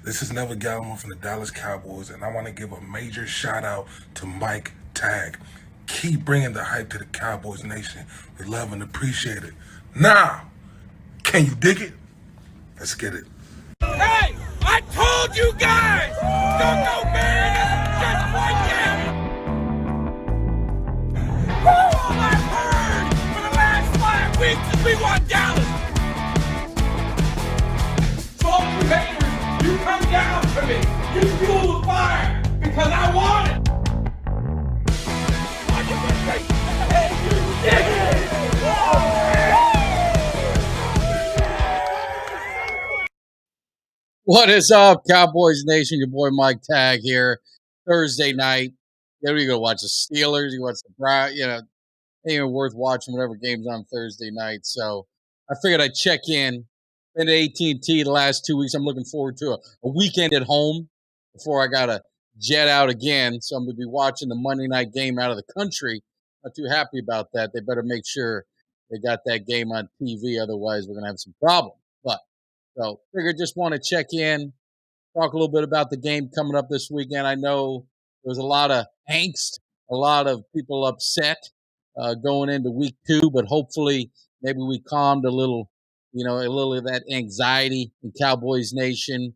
This is Never Gallimore from the Dallas Cowboys, and I want to give a major shout out to Mike Tag. Keep bringing the hype to the Cowboys Nation. We love and appreciate it. Now, can you dig it? Let's get it. Hey, I told you guys, don't go marrying us just like that. All I've heard for the last 5 weeks is we want Dallas. So all you haters, you come down to me. You fuel the fire because I want it. I get that great. Hey, you dig it? What is up, Cowboys Nation? Your boy Mike Tag here. Thursday night. Then we go watch the Steelers. You watch the Browns. Ain't even worth watching whatever game's on Thursday night. So I figured I'd check in. Been to AT&T the last 2 weeks. I'm looking forward to a weekend at home before I got to jet out again. So I'm going to be watching the Monday night game out of the country. Not too happy about that. They better make sure they got that game on TV. Otherwise, we're going to have some problems. So figured just want to check in, talk a little bit about the game coming up this weekend. I know there's a lot of angst, a lot of people upset going into week 2, but hopefully maybe we calmed a little of that anxiety in Cowboys Nation,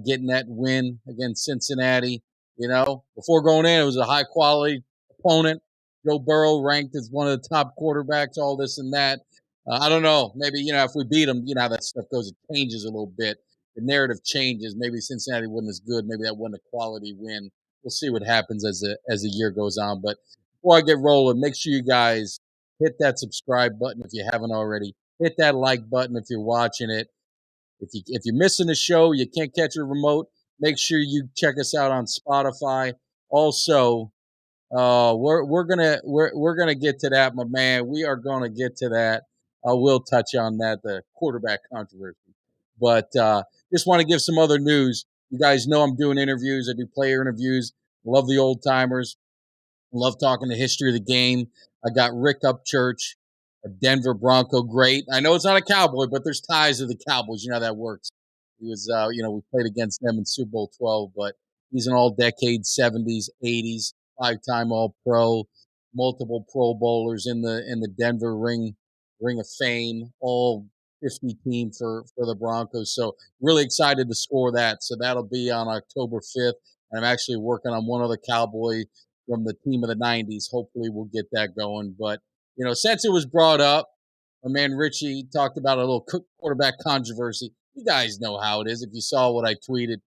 getting that win against Cincinnati. Before going in, it was a high quality opponent. Joe Burrow ranked as one of the top quarterbacks, all this and that. I don't know. Maybe, if we beat them, how that stuff goes. It changes a little bit. The narrative changes. Maybe Cincinnati wasn't as good. Maybe that wasn't a quality win. We'll see what happens as the year goes on. But before I get rolling, make sure you guys hit that subscribe button if you haven't already. Hit that like button if you're watching it. If you're missing the show, you can't catch a remote, make sure you check us out on Spotify. Also, we're gonna get to that, my man. We are gonna get to that. We'll touch on that, the quarterback controversy. But just want to give some other news. You guys know I'm doing interviews. I do player interviews. Love the old timers. Love talking the history of the game. I got Rick Upchurch, a Denver Bronco great. I know it's not a Cowboy, but there's ties to the Cowboys. You know how that works. He was, we played against them in Super Bowl 12, but he's an all-decade 70s, 80s, 5-time All-Pro, multiple Pro Bowlers in the Denver Ring of Fame, all 50 team for the Broncos. So really excited to score that. So that'll be on October 5th. And I'm actually working on one other Cowboy from the team of the 90s. Hopefully we'll get that going. But, since it was brought up, my man Richie talked about a little quarterback controversy. You guys know how it is. If you saw what I tweeted,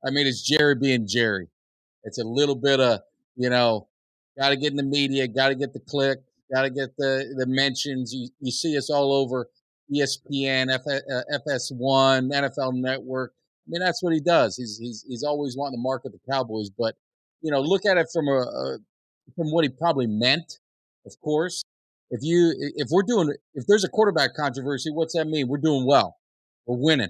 I mean, it's Jerry being Jerry. It's a little bit of, got to get in the media, got to get the click, got to get the mentions. You see us all over ESPN, FS1, NFL Network. I mean, that's what he does. He's always wanting to market the Cowboys, but look at it from what he probably meant. Of course, if there's a quarterback controversy, what's that mean? We're doing well, we're winning,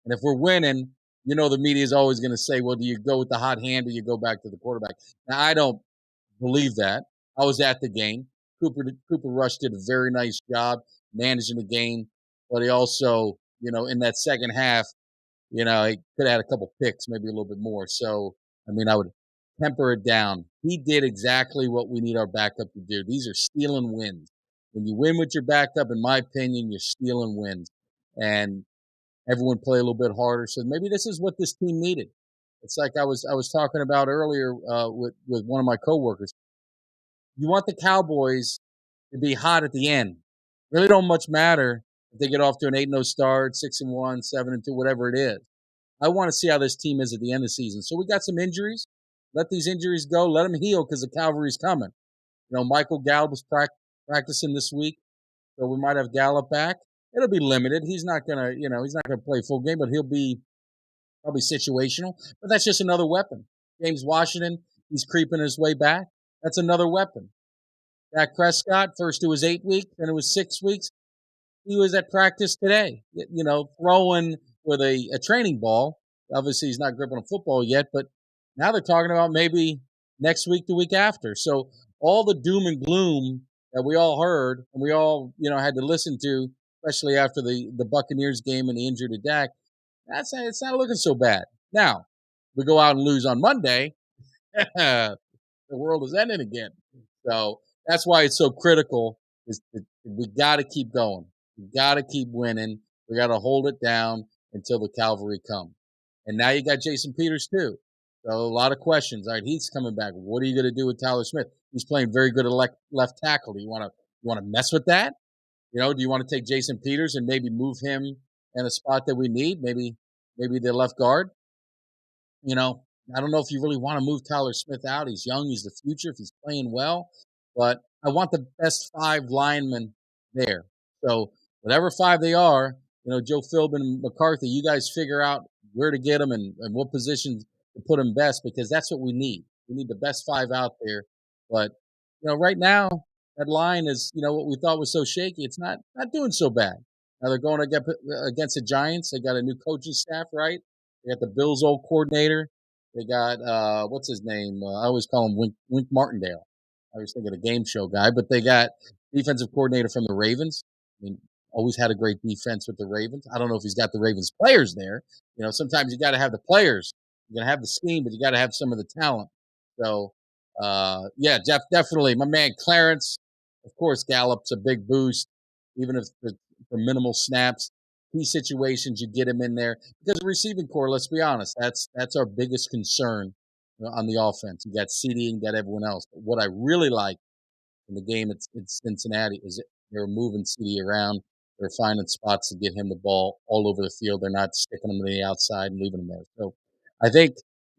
and if we're winning, the media is always going to say, well, do you go with the hot hand or you go back to the quarterback? Now, I don't believe that. I was at the game. Cooper Rush did a very nice job managing the game, but he also, in that second half, he could have had a couple picks, maybe a little bit more. So, I would temper it down. He did exactly what we need our backup to do. These are stealing wins. When you win with your backup, in my opinion, you're stealing wins. And everyone play a little bit harder. So maybe this is what this team needed. It's like I was talking about earlier with one of my coworkers. You want the Cowboys to be hot at the end. Really don't much matter if they get off to an 8-0 start, 6-1, 7-2, whatever it is. I want to see how this team is at the end of the season. So we got some injuries. Let these injuries go. Let them heal because the cavalry's coming. Michael Gallup was practicing this week, so we might have Gallup back. It'll be limited. He's not gonna, he's not gonna play full game, but he'll be probably situational. But that's just another weapon. James Washington, he's creeping his way back. That's another weapon. Dak Prescott, first it was 8 weeks, then it was 6 weeks. He was at practice today, throwing with a training ball. Obviously, he's not gripping a football yet, but now they're talking about maybe next week, the week after. So all the doom and gloom that we all heard and we all, had to listen to, especially after the Buccaneers game and the injury to Dak, it's not looking so bad. Now, we go out and lose on Monday, the world is ending again. So that's why it's so critical. Is that we got to keep going. We got to keep winning. We got to hold it down until the cavalry come. And now you got Jason Peters too. So a lot of questions. All right, he's coming back. What are you going to do with Tyler Smith? He's playing very good at left tackle. Do you want to mess with that? Do you want to take Jason Peters and maybe move him in a spot that we need? Maybe the left guard. You know, I don't know if you really want to move Tyler Smith out. He's young. He's the future if he's playing well. But I want the best 5 linemen there. So whatever 5 they are, Joe Philbin and McCarthy, you guys figure out where to get them and what positions to put them best, because that's what we need. We need the best 5 out there. But, right now, that line is, what we thought was so shaky. It's not doing so bad. Now they're going against the Giants. They got a new coaching staff, right? They got the Bills' old coordinator. They got what's his name? I always call him Wink Martindale. I was thinking a game show guy, but they got defensive coordinator from the Ravens. I mean, always had a great defense with the Ravens. I don't know if he's got the Ravens players there. Sometimes you got to have the players. You're gonna have the scheme, but you got to have some of the talent. So, yeah, definitely, my man Clarence. Of course, Gallup's a big boost, even if for minimal snaps. Key situations, you get him in there because the receiving core. Let's be honest, that's our biggest concern on the offense. You got CD and you got everyone else. But what I really like in the game in Cincinnati is they're moving CD around. They're finding spots to get him the ball all over the field. They're not sticking him to the outside and leaving him there. So I think,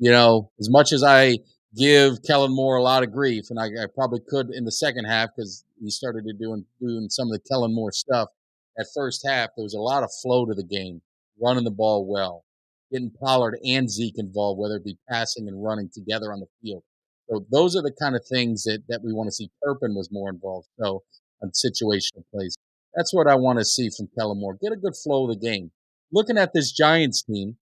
as much as I give Kellen Moore a lot of grief, and I probably could in the second half because he started doing some of the Kellen Moore stuff. At first half, there was a lot of flow to the game, running the ball well, getting Pollard and Zeke involved, whether it be passing and running together on the field. So those are the kind of things that we want to see. Turpin was more involved, so on situational plays. That's what I want to see from Kellen Moore. Get a good flow of the game. Looking at this Giants team,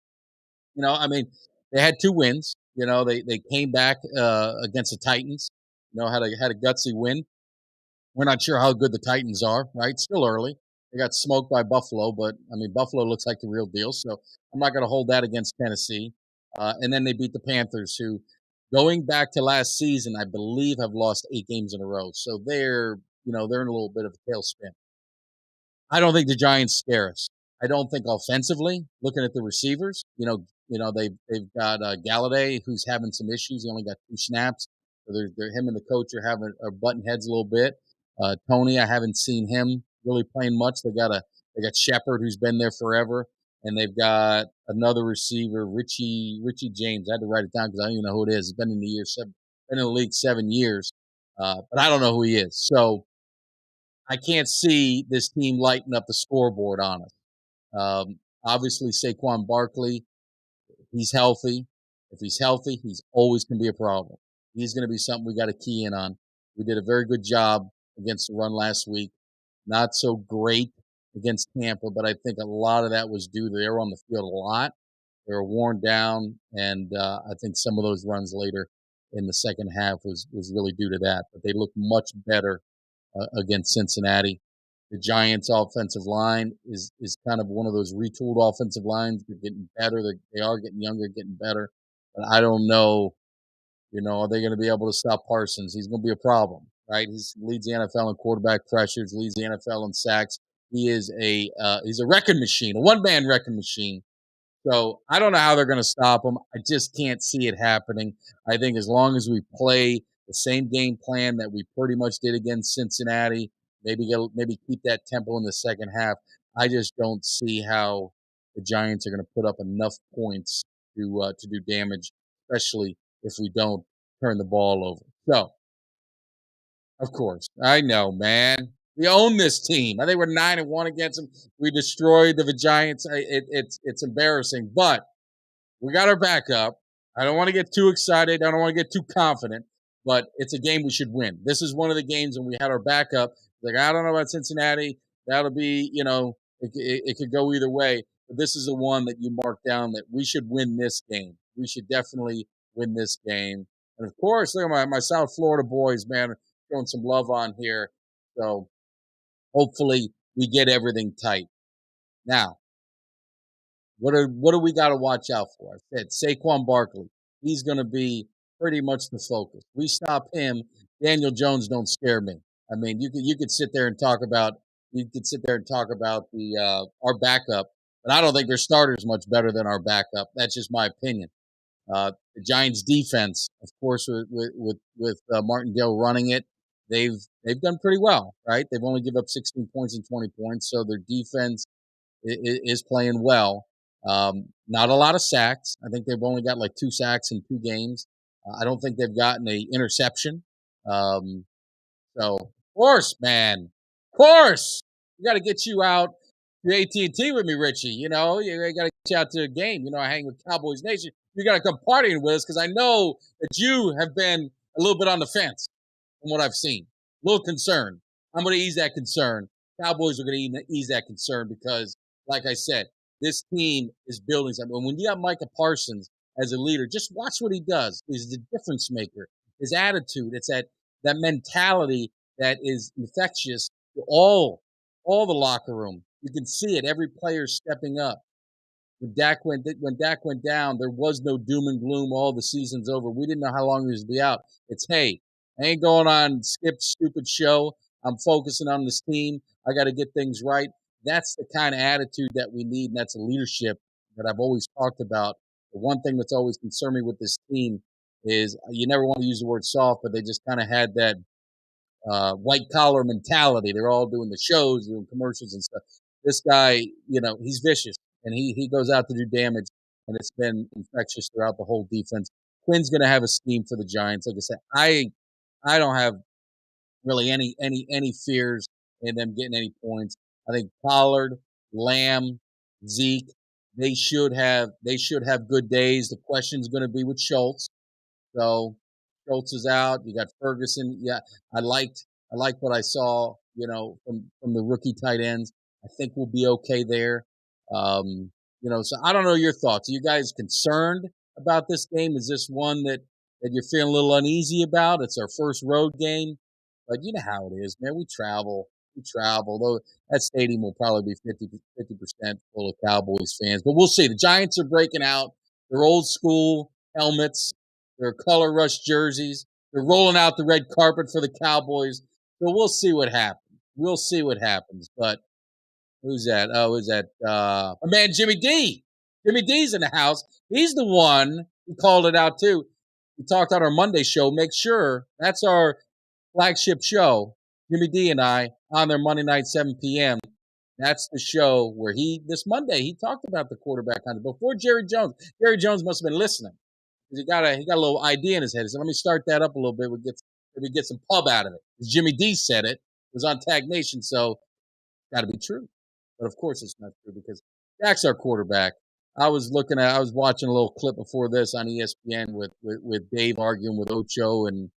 I mean, they had 2 wins. They came back against the Titans. Had a gutsy win. We're not sure how good the Titans are, right? Still early. They got smoked by Buffalo, but I mean, Buffalo looks like the real deal. So I'm not going to hold that against Tennessee. And then they beat the Panthers, who, going back to last season, I believe have lost 8 games in a row. So they're in a little bit of a tailspin. I don't think the Giants scare us. I don't think offensively, looking at the receivers, they've got Galladay, who's having some issues. He only got 2 snaps. So him and the coach are butting heads a little bit. Tony, I haven't seen him really playing much. They got Shepard, who's been there forever, and they've got another receiver, Richie James. I had to write it down because I don't even know who it is. He's been in the league 7 years, but I don't know who he is. So I can't see this team lighting up the scoreboard on us. Obviously, Saquon Barkley, he's healthy. If he's healthy, he's always going to be a problem. He's going to be something we got to key in on. We did a very good job against the run last week. Not so great against Tampa, but I think a lot of that was due to they were on the field a lot. They were worn down, and I think some of those runs later in the second half was really due to that. But they looked much better against Cincinnati. The Giants' offensive line is kind of one of those retooled offensive lines. They're getting better. They are getting younger, getting better. But I don't know, are they going to be able to stop Parsons? He's going to be a problem, right? He leads the NFL in quarterback pressures, leads the NFL in sacks. He is he's a wrecking machine, a one-man wrecking machine. So I don't know how they're going to stop him. I just can't see it happening. I think as long as we play the same game plan that we pretty much did against Cincinnati, maybe keep that tempo in the second half. I just don't see how the Giants are going to put up enough points to do damage, especially if we don't turn the ball over. So, of course, I know, man. We own this team. I think we're 9-1 against them. We destroyed the Giants. It's embarrassing, but we got our backup. I don't want to get too excited. I don't want to get too confident, but it's a game we should win. This is one of the games when we had our backup. Like, I don't know about Cincinnati. That'll be, it could go either way. But this is the one that you mark down that we should win this game. We should definitely win this game. And of course, look at my South Florida boys, man, throwing some love on here. So hopefully we get everything tight. Now, What do we got to watch out for? I said Saquon Barkley. He's going to be pretty much the focus. We stop him. Daniel Jones don't scare me. I mean, you could sit there and talk about the our backup, but I don't think their starter's much better than our backup. That's just my opinion. The Giants' defense, of course, with Martindale running it, they've done pretty well, right? They've only given up 16 points and 20 points, so their defense is playing well. Not a lot of sacks. I think they've only got like 2 sacks in 2 games. I don't think they've gotten a interception. Um, so, of course, man, of course, we got to get you out to AT&T with me, Richie. You know, you got to get you out to a game. You know, I hang with Cowboys Nation. You got to come partying with us because I know that you have been a little bit on the fence from what I've seen. A little concerned. I'm going to ease that concern. Cowboys are going to ease that concern because, like I said, this team is building something. When you got Micah Parsons as a leader, just watch what he does. He's the difference maker. His attitude, it's that mentality that is infectious to all the locker room. You can see it. Every player stepping up. When Dak went down, there was no doom and gloom. All the season's over. We didn't know how long he was be out. It's hey, I ain't going on skip stupid show. I'm focusing on this team. I got to get things right. That's the kind of attitude that we need, and that's a leadership that I've always talked about. The one thing that's always concerned me with this team is you never want to use the word soft, but they just kind of had that white collar mentality. They're all doing the shows, doing commercials and stuff. This guy, he's vicious and he goes out to do damage, and it's been infectious throughout the whole defense. Quinn's going to have a scheme for the Giants. Like I said, I don't have really any fears in them getting any points. I think Pollard, Lamb, Zeke, they should have good days. The question's going to be with Schultz. So Schultz is out. You got Ferguson. Yeah, I liked what I saw. From the rookie tight ends. I think we'll be okay there. So I don't know your thoughts. Are you guys concerned about this game? Is this one that you're feeling a little uneasy about? It's our first road game, but you know how it is, man. We travel. Though that stadium will probably be 50% full of Cowboys fans, but we'll see. The Giants are breaking out. They're old school helmets. Their color rush jerseys. They're rolling out the red carpet for the Cowboys. So we'll see what happens. But who's that? Oh, who's that? My man Jimmy D. Jimmy D's in the house. He's the one who called it out too. We talked on our Monday show. Make sure that's our flagship show. Jimmy D and I on their Monday night 7 p.m. That's the show where this Monday he talked about the quarterback kind of before Jerry Jones. Jerry Jones must have been listening. He got a little idea in his head. He said, let me start that up a little bit. We get some pub out of it. Jimmy D said it. It was on Tag Nation, so it's got to be true. But of course it's not true because Dak's our quarterback. I was watching a little clip before this on ESPN with Dave arguing with Ocho and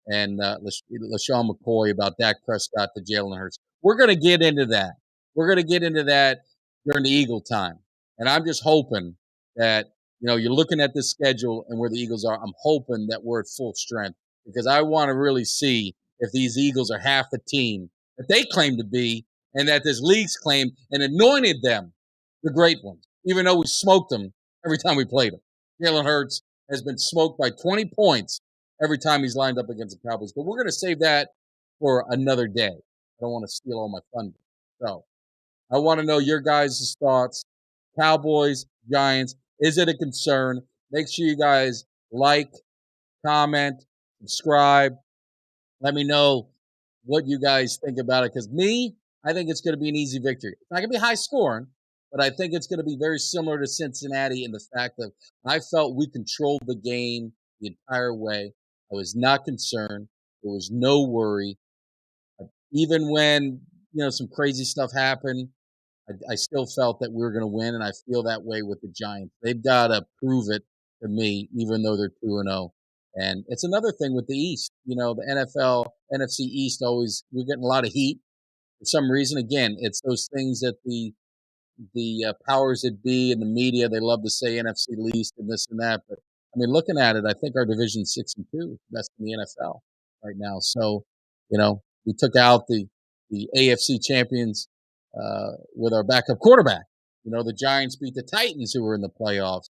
LaShawn McCoy about Dak Prescott to Jalen Hurts. We're going to get into that. We're going to get into that during the Eagle time. And I'm just hoping that you're looking at this schedule and where the Eagles are. I'm hoping that we're at full strength because I want to really see if these Eagles are half the team that they claim to be and that this league's claimed and anointed them the great ones, even though we smoked them every time we played them. Jalen Hurts has been smoked by 20 points every time he's lined up against the Cowboys. But we're going to save that for another day. I don't want to steal all my thunder. So I want to know your guys' thoughts. Cowboys, Giants. Is it a concern? Make sure you guys like, comment, subscribe. Let me know what you guys think about it. Because I think it's going to be an easy victory. It's not going to be high scoring, but I think it's going to be very similar to Cincinnati in the fact that I felt we controlled the game the entire way. I was not concerned. There was no worry. Even when, some crazy stuff happened, I still felt that we were going to win, and I feel that way with the Giants. They've got to prove it to me, even though they're 2-0. And it's another thing with the East. The NFC East we're getting a lot of heat for some reason. Again, it's those things that the powers that be and the media, they love to say NFC least and this and that. But, looking at it, I think our division's 6-2, best in the NFL right now. So, we took out the AFC champions with our backup quarterback. The Giants beat the Titans, who were in the playoffs.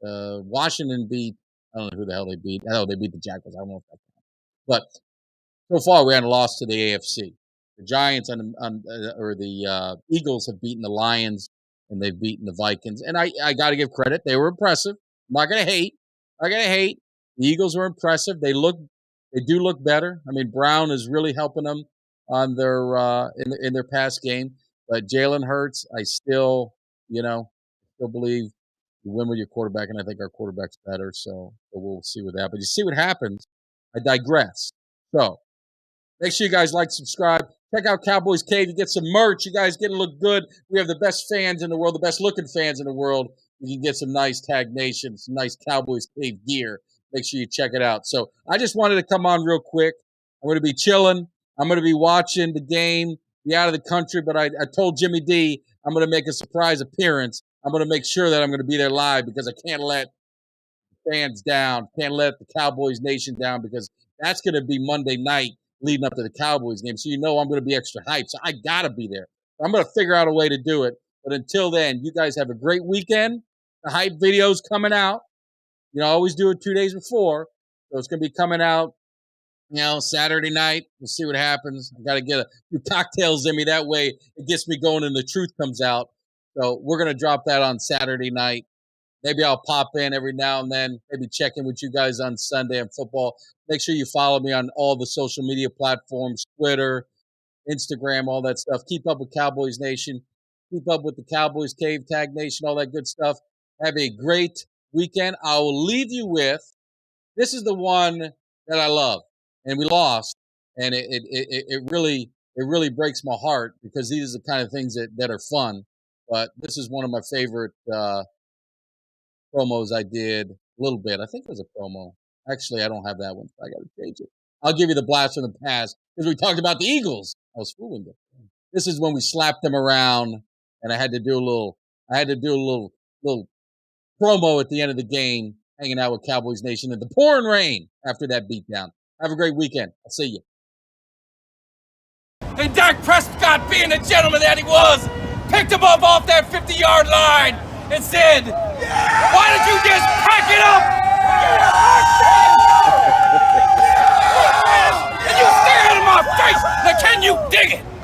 Washington beat. I don't know who the hell they beat. I know they beat the Jaguars. I don't know if that counts. But so far, we hadn't lost to the AFC. The Giants or the Eagles have beaten the Lions, and they've beaten the Vikings. And I got to give credit; they were impressive. I'm not going to hate. The Eagles were impressive. They do look better. I mean, Brown is really helping them on their in their pass game. But Jalen Hurts, I still believe you win with your quarterback, and I think our quarterback's better. So we'll see with that. But you see what happens. I digress. So make sure you guys like, subscribe. Check out Cowboys Cave. You get some merch. You guys get to look good. We have the best fans in the world, the best looking fans in the world. You can get some nice Tag Nation, some nice Cowboys Cave gear. Make sure you check it out. So I just wanted to come on real quick. I'm going to be chilling. I'm going to be watching the game, be out of the country. But I told Jimmy D I'm going to make a surprise appearance. I'm going to make sure that I'm going to be there live because I can't let fans down, can't let the Cowboys Nation down because that's going to be Monday night leading up to the Cowboys game. So I'm going to be extra hyped. So I got to be there. I'm going to figure out a way to do it. But until then, you guys have a great weekend. The hype video's coming out. I always do it 2 days before. So it's going to be coming out, Saturday night. We'll see what happens. I got to get a few cocktails in me. That way it gets me going and the truth comes out. So we're going to drop that on Saturday night. Maybe I'll pop in every now and then, maybe check in with you guys on Sunday on football. Make sure you follow me on all the social media platforms, Twitter, Instagram, all that stuff. Keep up with Cowboys Nation. Keep up with the Cowboys Cave, Tag Nation, all that good stuff. Have a great weekend. I will leave you with, this is the one that I love. And we lost. And it really breaks my heart because these are the kind of things that are fun. But this is one of my favorite promos I did a little bit. I think it was a promo. Actually, I don't have that one. So I got to change it. I'll give you the blast from the past because we talked about the Eagles. I was fooling them. This is when we slapped them around, and I had to do a little promo at the end of the game, hanging out with Cowboys Nation in the pouring rain after that beatdown. Have a great weekend. I'll see you. And Dak Prescott, being the gentleman that he was, picked him up off that 50-yard line and said, "Why did you just pack it up? And you stared in my face. Now can you dig it?"